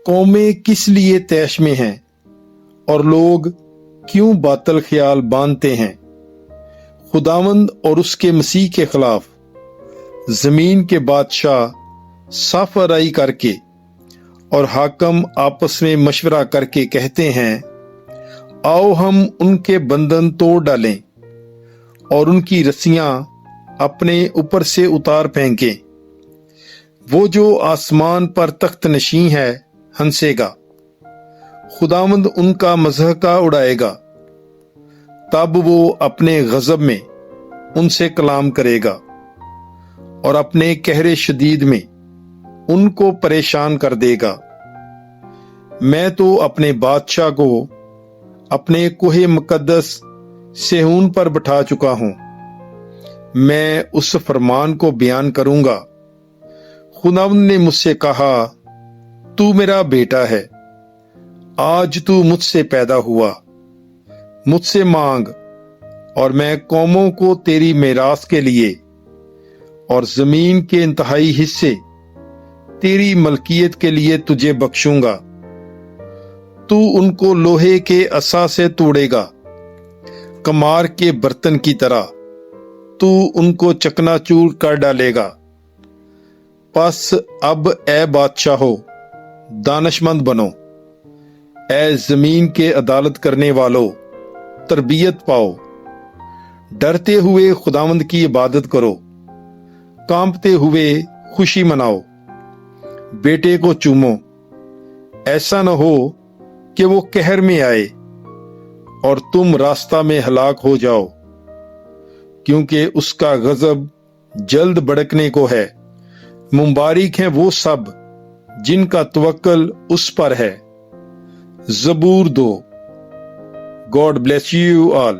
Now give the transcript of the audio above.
قومیں کس لیے طیش میں ہیں اور لوگ کیوں باطل خیال باندھتے ہیں؟ خداوند اور اس کے مسیح کے خلاف زمین کے بادشاہ صاف آرائی کر کے اور حاکم آپس میں مشورہ کر کے کہتے ہیں، آؤ ہم ان کے بندھن توڑ ڈالیں اور ان کی رسیاں اپنے اوپر سے اتار پھینکیں۔ وہ جو آسمان پر تخت نشین ہے ہنسے گا، خداوند ان کا مضحکہ اڑائے گا۔ تب وہ اپنے غضب میں ان سے کلام کرے گا اور اپنے قہر شدید میں ان کو پریشان کر دے گا۔ میں تو اپنے بادشاہ کو اپنے کوہ مقدس صہیون پر بٹھا چکا ہوں، میں اس فرمان کو بیان کروں گا۔ خداوند نے مجھ سے کہا، تو میرا بیٹا ہے، آج تو مجھ سے پیدا ہوا، مجھ سے مانگ اور میں قوموں کو تیری میراث کے لیے اور زمین کے انتہائی حصے تیری ملکیت کے لیے تجھے بخشوں گا۔ تو ان کو لوہے کے عصا سے توڑے گا، کمار کے برتن کی طرح تو ان کو چکنا چور کر ڈالے گا۔ پس اب اے بادشاہو، دانش مند بنو، اے زمین کے عدالت کرنے والو، تربیت پاؤ۔ ڈرتے ہوئے خداوند کی عبادت کرو، کانپتے ہوئے خوشی مناؤ۔ بیٹے کو چومو، ایسا نہ ہو کہ وہ قہر میں آئے اور تم راستہ میں ہلاک ہو جاؤ، کیونکہ اس کا غضب جلد بھڑکنے کو ہے۔ مبارک ہیں وہ سب جن کا توکل اس پر ہے۔ زبور 2۔ God bless you all.